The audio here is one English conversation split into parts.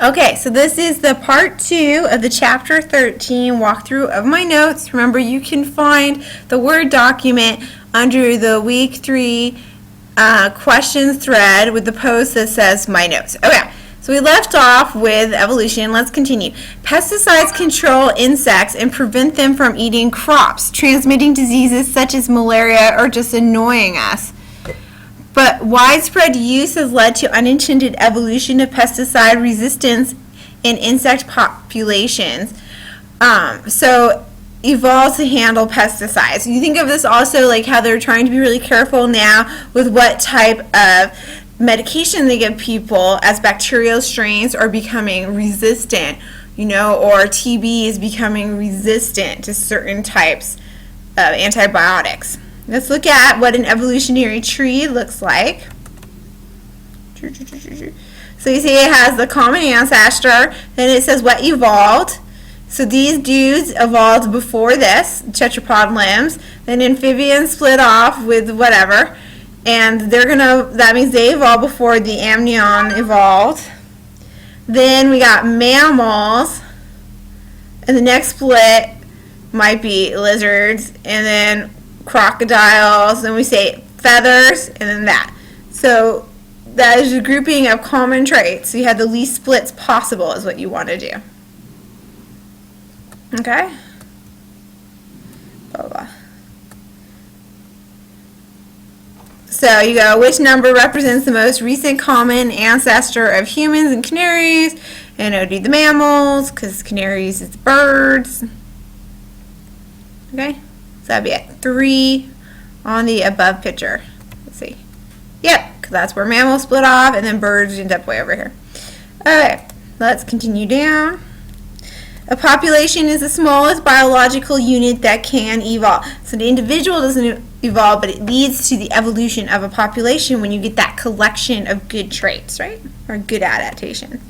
Okay, so this is the part 2 of the chapter 13 walkthrough of my notes. Remember, you can find the Word document under the week 3 questions thread with the post that says my notes. Okay, so we left off with evolution. Let's continue. Pesticides control insects and prevent them from eating crops, transmitting diseases such as malaria or just annoying us. But widespread use has led to unintended evolution of pesticide resistance in insect populations. So evolved to handle pesticides. You think of this also like how they're trying to be really careful now with what type of medication they give people as bacterial strains are becoming resistant, or TB is becoming resistant to certain types of antibiotics. Let's look at what an evolutionary tree looks like. So you see it has the common ancestor, then it says what evolved. So these dudes evolved before this, tetrapod limbs. Then amphibians split off with whatever. And that means they evolved before the amnion evolved. Then we got mammals. And the next split might be lizards. And then crocodiles, and we say feathers, and then that. So that is a grouping of common traits. So you have the least splits possible is what you want to do. Okay? Blah, blah, blah. So you go, which number represents the most recent common ancestor of humans and canaries? And it would be the mammals, because canaries is birds. Okay? So that'd be at 3 on the above picture. Let's see. Yep, because that's where mammals split off, and then birds end up way over here. Okay, let's continue down. A population is the smallest biological unit that can evolve. So the individual doesn't evolve, but it leads to the evolution of a population when you get that collection of good traits, right? Or good adaptation.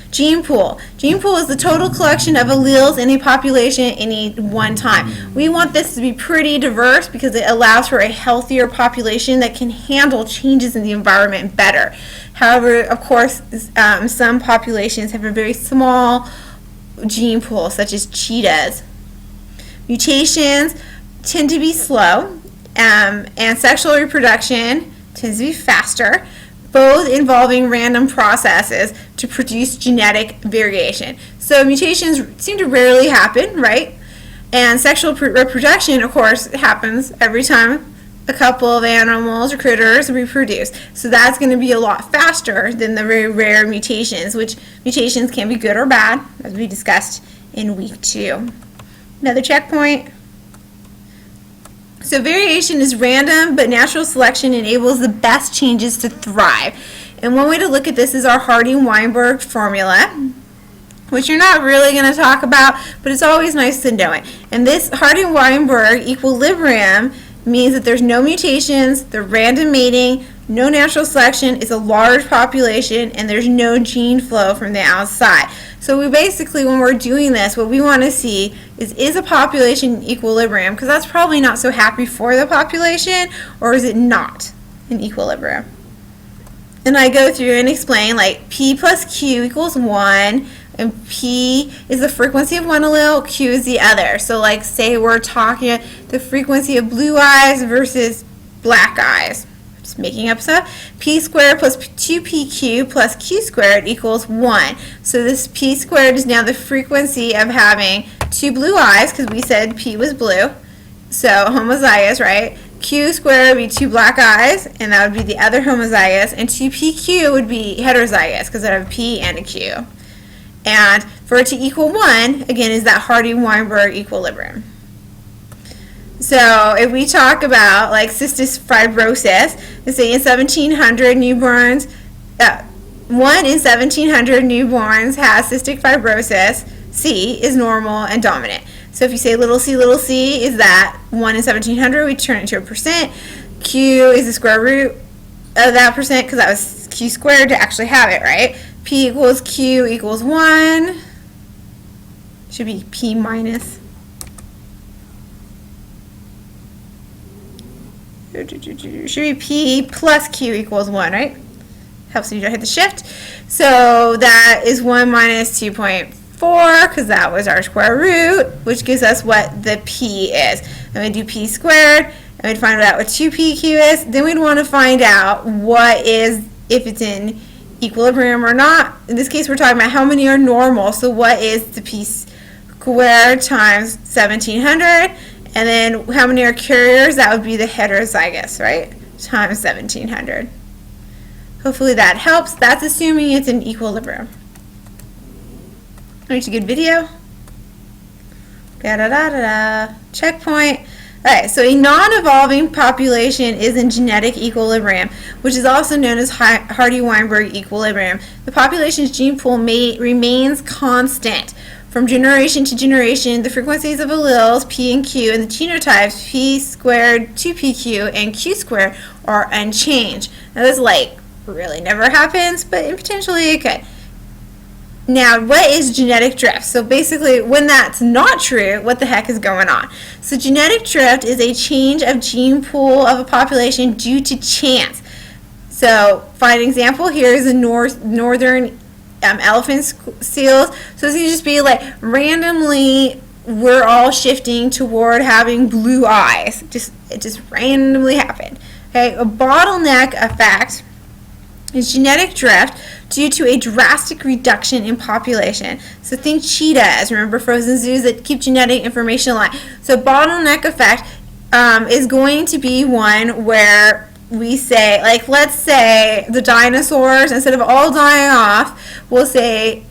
Gene pool. Gene pool is the total collection of alleles in a population at any one time. We want this to be pretty diverse because it allows for a healthier population that can handle changes in the environment better. However, of course, some populations have a very small gene pool, such as cheetahs. Mutations tend to be slow, and sexual reproduction tends to be faster, both involving random processes to produce genetic variation. So mutations seem to rarely happen, right? And sexual reproduction, of course, happens every time a couple of animals or critters reproduce. So that's going to be a lot faster than the very rare mutations, which mutations can be good or bad, as we discussed in week 2. Another checkpoint. So variation is random, but natural selection enables the best changes to thrive. And one way to look at this is our Hardy-Weinberg formula, which you're not really going to talk about, but it's always nice to know it. And this Hardy-Weinberg equilibrium means that there's no mutations, the random mating, no natural selection, it's a large population, and there's no gene flow from the outside. So we basically, when we're doing this, what we want to see is a population in equilibrium, because that's probably not so happy for the population, or is it not in equilibrium? And I go through and explain, like, P plus Q equals 1, and P is the frequency of one allele, Q is the other. So, like, say we're talking the frequency of blue eyes versus black eyes. Just making up stuff. P squared plus 2PQ plus Q squared equals 1. So this P squared is now the frequency of having 2 blue eyes, because we said P was blue. So homozygous, right? Q squared would be 2 black eyes, and that would be the other homozygous. And 2PQ would be heterozygous, because I have a P and a Q. And for it to equal 1, again, is that Hardy-Weinberg equilibrium. So if we talk about like cystic fibrosis, let's say in 1700 newborns, 1 in 1700 newborns has cystic fibrosis. C is normal and dominant. So if you say little c is that 1 in 1700, we turn it into a percent. Q is the square root of that percent, because that was Q squared to actually have it, right? P equals Q equals 1. Should be P minus. Should be P plus Q equals 1, right? Helps you to hit the shift. So that is 1 minus 2.4, because that was our square root, which gives us what the p is. And we do p squared, and we'd find out what 2pq is. Then we'd want to find out what is, if it's in equilibrium or not. In this case, we're talking about how many are normal. So what is the p squared times 1700? And then how many are carriers? That would be the heterozygous, right? Times 1700. Hopefully that helps. That's assuming it's in equilibrium. Makes a good video. Da-da-da-da-da. Checkpoint. Alright, so a non-evolving population is in genetic equilibrium, which is also known as Hardy-Weinberg equilibrium. The population's gene pool remains constant. From generation to generation, the frequencies of alleles, P and Q, and the genotypes, P squared, 2PQ, and Q squared, are unchanged. Now this really never happens, but potentially it could. Now, what is genetic drift? So basically, when that's not true, what the heck is going on? So genetic drift is a change of gene pool of a population due to chance. So, find an example. Here is a northern elephant seals. So this can just be randomly, we're all shifting toward having blue eyes. It just randomly happened. Okay, a bottleneck effect is genetic drift due to a drastic reduction in population. So think cheetahs, remember frozen zoos that keep genetic information alive. So bottleneck effect is going to be one where we say, let's say the dinosaurs, instead of all dying off, we'll say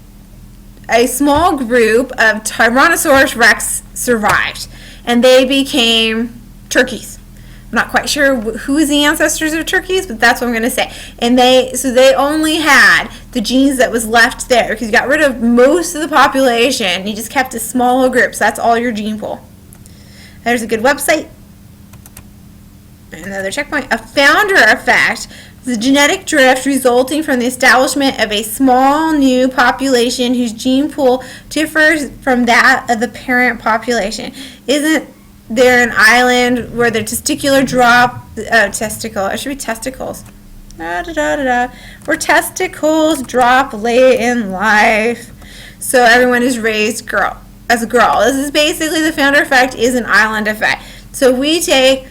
a small group of Tyrannosaurus rex survived, and they became turkeys. I'm not quite sure who's the ancestors of turkeys, but that's what I'm going to say. And they only had the genes that was left there, because you got rid of most of the population. You just kept a smaller group, so that's all your gene pool. There's a good website. Another checkpoint. A founder effect is the genetic drift resulting from the establishment of a small new population whose gene pool differs from that of the parent population. Isn't there an island where the testicular drop, testicle, it should be testicles. Where testicles drop late in life. So everyone is raised as a girl. This is basically the founder effect is an island effect. So we take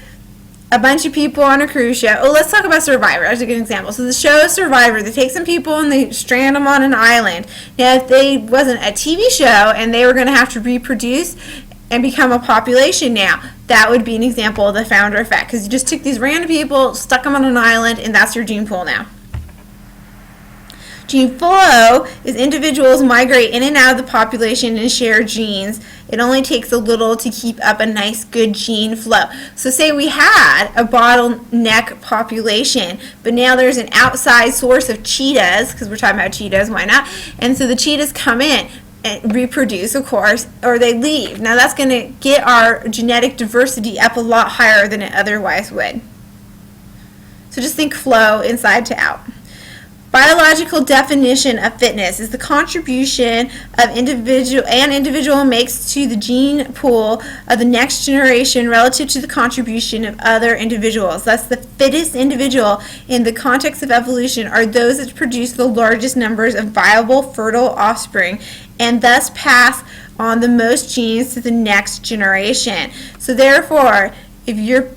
a bunch of people on a cruise ship. Oh, let's talk about Survivor as a good example. So the show is Survivor. They take some people and they strand them on an island. Now, if they wasn't a TV show and they were going to have to reproduce and become a population now, that would be an example of the founder effect, because you just took these random people, stuck them on an island, and that's your gene pool now. Gene flow is individuals migrate in and out of the population and share genes. It only takes a little to keep up a nice, good gene flow. So say we had a bottleneck population, but now there's an outside source of cheetahs, because we're talking about cheetahs, why not? And so the cheetahs come in and reproduce, of course, or they leave. Now that's going to get our genetic diversity up a lot higher than it otherwise would. So just think flow inside to out. Biological definition of fitness is the contribution of individual makes to the gene pool of the next generation relative to the contribution of other individuals. Thus, the fittest individual in the context of evolution are those that produce the largest numbers of viable, fertile offspring and thus pass on the most genes to the next generation. So therefore, if you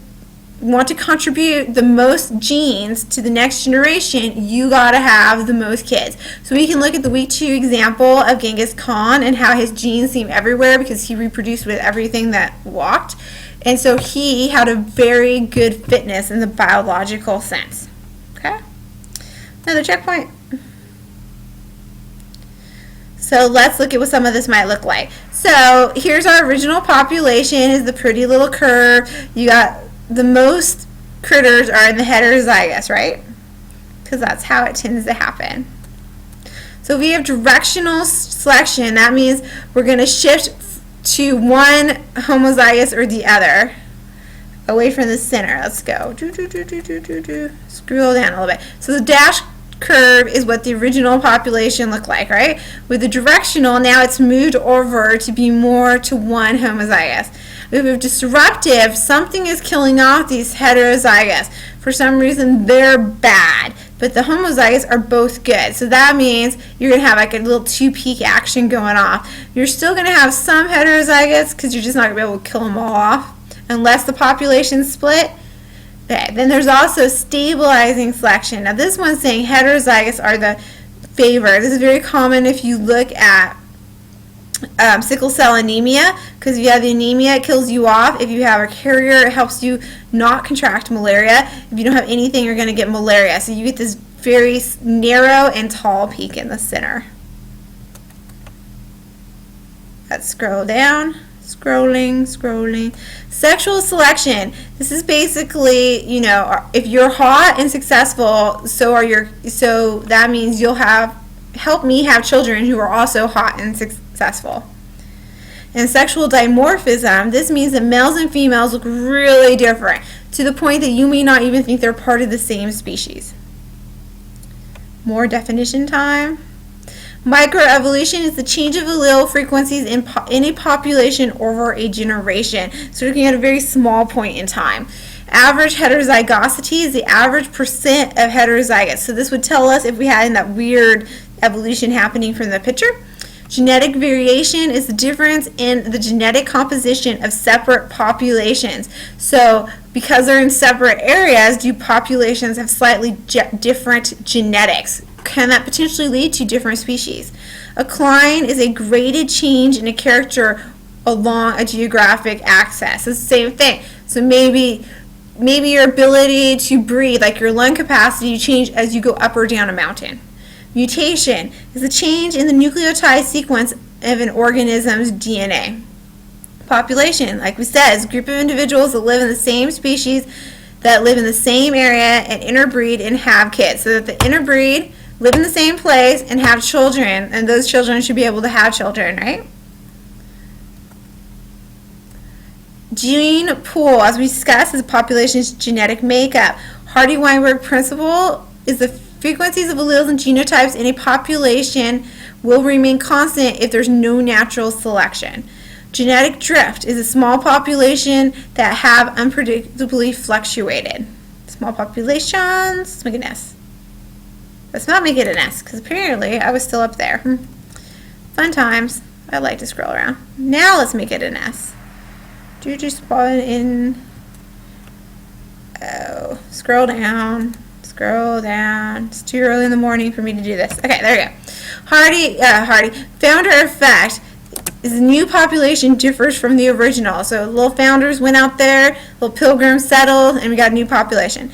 want to contribute the most genes to the next generation, you gotta have the most kids. So we can look at the week 2 example of Genghis Khan and how his genes seem everywhere because he reproduced with everything that walked. And so he had a very good fitness in the biological sense. Okay? Another checkpoint. So let's look at what some of this might look like. So here's our original population, is the pretty little curve. You got the most critters are in the heterozygous, right? Because that's how it tends to happen. So if we have directional selection, that means we're going to shift to one homozygous or the other, away from the center. Let's go. Scroll down a little bit. So the dashed curve is what the original population looked like, right? With the directional, now it's moved over to be more to one homozygous. If we have disruptive, something is killing off these heterozygotes. For some reason, they're bad, but the homozygous are both good. So that means you're going to have like a little two-peak action going off. You're still going to have some heterozygotes because you're just not going to be able to kill them all off unless the population's split. Okay, then there's also stabilizing selection. Now this one's saying heterozygotes are the favor. This is very common if you look at sickle cell anemia, because if you have the anemia, it kills you off. If you have a carrier, it helps you not contract malaria. If you don't have anything, you're going to get malaria. So you get this very narrow and tall peak in the center. Let's scroll down. Scrolling. Sexual selection. This is basically, you know, if you're hot and successful, so that means you'll help me have children who are also hot and successful. And sexual dimorphism, this means that males and females look really different to the point that you may not even think they're part of the same species. More definition time. Microevolution is the change of allele frequencies in a population over a generation. So we're looking at a very small point in time. Average heterozygosity is the average percent of heterozygotes. So this would tell us if we had that weird evolution happening from the picture. Genetic variation is the difference in the genetic composition of separate populations. So because they're in separate areas, do populations have slightly different genetics? Can that potentially lead to different species? Accline is a graded change in a character along a geographic axis. It's the same thing. So maybe your ability to breathe, like your lung capacity, you change as you go up or down a mountain. Mutation is a change in the nucleotide sequence of an organism's DNA. Population, like we said, is a group of individuals that live in the same species, that live in the same area and interbreed and have kids. So that the interbreed, live in the same place and have children, and those children should be able to have children, right? Gene pool, as we discussed, is a population's genetic makeup. Hardy-Weinberg principle is the frequencies of alleles and genotypes in a population will remain constant if there's no natural selection. Genetic drift is a small population that have unpredictably fluctuated. Small populations, let's make an S. Let's not make it an S, because apparently I was still up there. Fun times. I like to scroll around. Now let's make it an S. Do just spawn in. Oh, scroll down. It's too early in the morning for me to do this. Okay, there we go. Hardy. Founder effect is the new population differs from the original. So little founders went out there, little pilgrims settled, and we got a new population.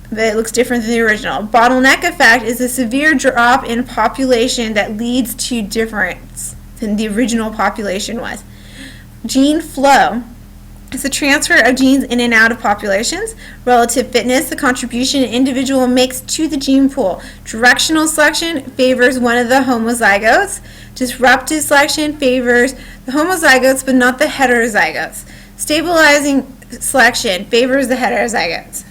But it looks different than the original. Bottleneck effect is a severe drop in population that leads to difference than the original population was. Gene flow is the transfer of genes in and out of populations. Relative fitness, the contribution an individual makes to the gene pool. Directional selection favors one of the homozygotes. Disruptive selection favors the homozygotes but not the heterozygotes. Stabilizing selection favors the heterozygotes.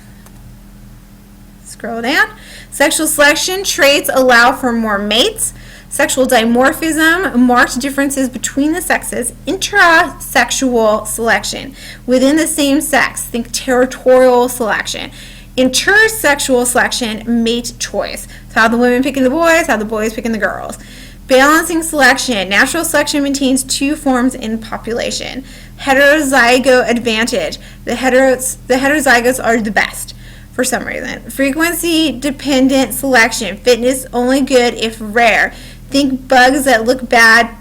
Scroll down. Sexual selection traits allow for more mates. Sexual dimorphism, marked differences between the sexes. Intrasexual selection, within the same sex. Think territorial selection. Intersexual selection, mate choice. It's how the women picking the boys, how the boys picking the girls. Balancing selection, natural selection maintains two forms in population. Heterozygote advantage, the heterozygotes are the best. For some reason. Frequency-dependent selection. Fitness only good if rare. Think bugs that look bad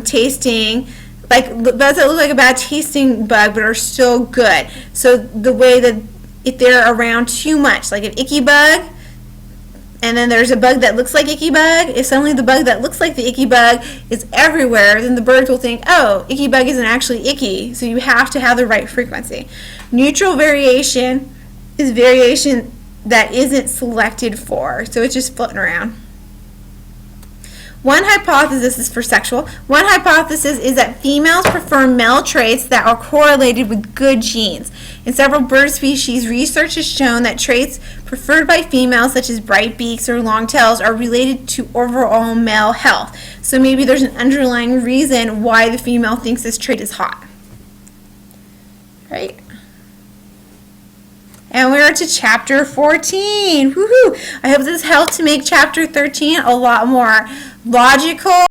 tasting, like bugs that look like a bad tasting bug but are still good. So the way that if they're around too much, like an icky bug, and then there's a bug that looks like icky bug, if suddenly the bug that looks like the icky bug is everywhere, then the birds will think, oh, icky bug isn't actually icky. So you have to have the right frequency. Neutral variation is variation that isn't selected for, so it's just floating around. One hypothesis is for sexual. One hypothesis is that females prefer male traits that are correlated with good genes. In several bird species, research has shown that traits preferred by females, such as bright beaks or long tails, are related to overall male health. So maybe there's an underlying reason why the female thinks this trait is hot. right? And we're to chapter 14. Woohoo! I hope this helped to make chapter 13 a lot more logical